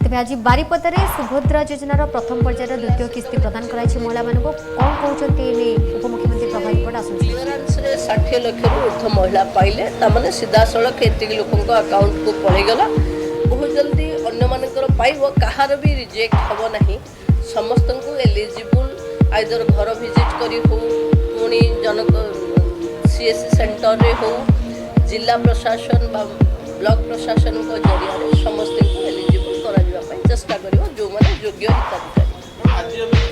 तेज आज बारिपदार सुभद्रा योजनार प्रथम पर्यायर द्वितीय किस्ती प्रदान कराई महिला मानक कौन कहते उपमुख्यमंत्री प्रभात रिपोर्ट आसूस 60 लाख ऊर्ध महिला पाइले तामाने सीधा सड़क एतिक लोक अकाउंट को पड़ेगला बहुत जल्दी अन्य मानकर पाइब कहार भी रिजेक्ट हम ना समस्त को एलिजिबल आइदर घर विजिट करी हो पुणी जनक सीएससी सेंटर रे हो जिला प्रशासन ब्लॉक प्रशासन को जरिया समस्त को एलिजिबल करा चेष्टा करियो जो माने योग्य हिताधिकारी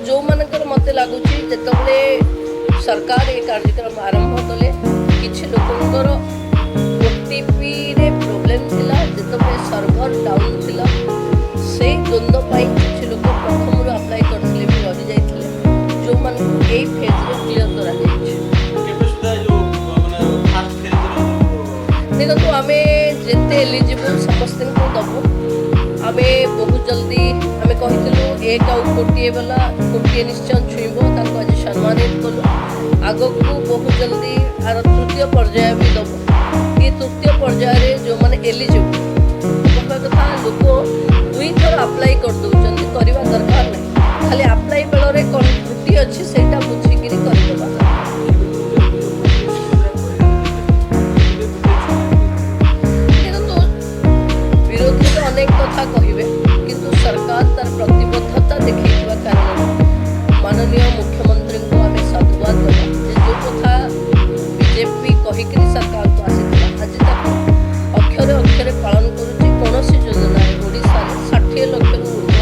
जो मानकर मत लगुच जिते सरकार ये कार्यक्रम आरंभ कले किसी लोकंर ओटीपी रे प्रोब्लेम थिला जिते सर्वर डाउन थिला से द्वंद्व पाई किसी लोक प्रथम अप्लाई करथिले भी रहि जाइथिले जो मान ए फेज रे क्लियर करा जाइछ देखो आम जिते एलिजिबल समस्त को दबू आम बहुत जल्दी आम कहूँ एक गोटे बेला गोटे निश्चय छुईब आज सम्मानित कलु आग को बहुत जल्दी आर तृतीय पर्याय भी दबू ये तृतीय पर्याय जो मैंने एलिजिबल कथा लोक दुई थर अप्लाई कर दौरान करवा दरकार नहीं खाली अप्लाई बेल कौन त्रुटि अच्छी से बुझिक करदेवा विरोधी तो अनेक कथा कहे किंतु सरकार तार प्रतिबद्धता देखा कारण माननीय मुख्यमंत्री को आम साधुवाद देवा जो कथा बीजेपी कहीकि सरकार को आसी आज तक अक्षरे अक्षरे पालन करुच्ची कौन योजना ओडिशा 60 लाख ऊर्ध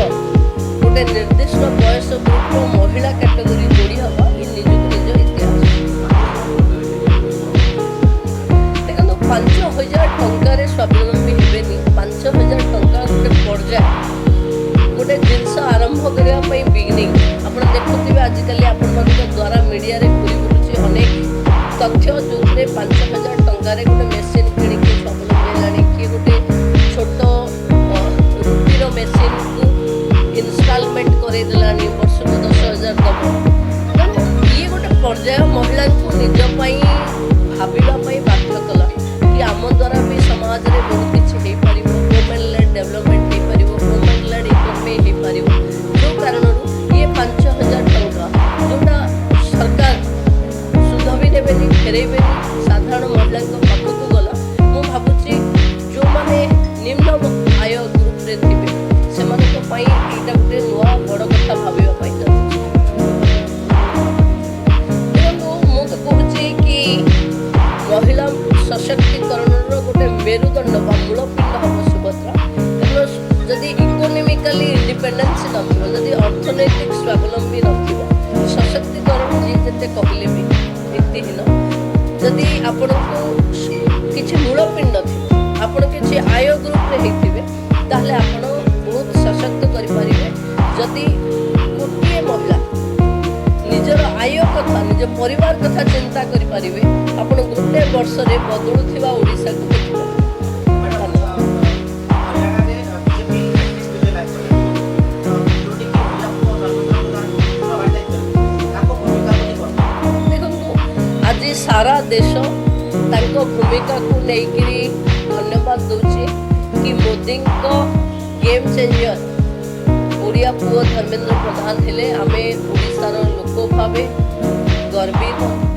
गोटे निर्दिष्ट बयस ग्रुप महिला कैटेगोरी जोड़ी हवा निज इतिहास देखो 5000 टंकार स्वावलम्बी हेबेनी 5000 टंका गोटे पर्याय गोटे जिनस आरंभ करने बिगिनिंग आप देखुवे आजिकल आपण द्वारा मीडिया रे घूरी बुलूची अनेक तथ्य जो 5000 टंकार गोटे मेसीन किणिकी स्वावलम्बी है किए गोटे छोट रुटीर मेसीन को इनस्टॉलमेंट करदेला वर्ष को 10,000 दब ये गोटे पर्याय महिला को निजपाई भावाई बाध्य कला कि आम द्वारा भी समाज में बहुत किसी हो पार वुमेन लेड डेवलपमेंट हो पार वुमेन लेड इकोनॉमी हो पार जो कारण ये 5,000 टंका जोटा सरकार सुध भी देवेनि फेरबे साधारण महिला पाखक गला मु भावुची जो माने निम्न आय ग्रुप रे थिबे सेमानक पई एटा गोटे नुआ बड़ कथा भाबिबा पई मु तो कहूची कि महिला सशक्तिकरण गोटे मेरुदंड बा मूलपिंड हम सुभद्रा जदि इकोनोमिकली इंडिपेंडेंस नदी अर्थनैतिक स्वावलंबी नशक्तिकरण जी जिते कहले भी भित्तिहीन जदि आपण को किसी मूलपिंड थी आपण किसी आय ग्रुप रे होते ताहले आपण बहुत सशक्त करें जदि गोटे महिला निजर आय कथा निज परिवार कथा चिंता करें आपण गोटे वर्ष रे बदलुवा ओडिशा को देखिबे आज सारा देश तांको भूमिका को लेकरी धन्यवाद दूची कि मोदी को गेम चेंजर ओडिया पुओ धर्मेंद्र प्रधान हेले आमे ओडिशार लोक भावे गर्वित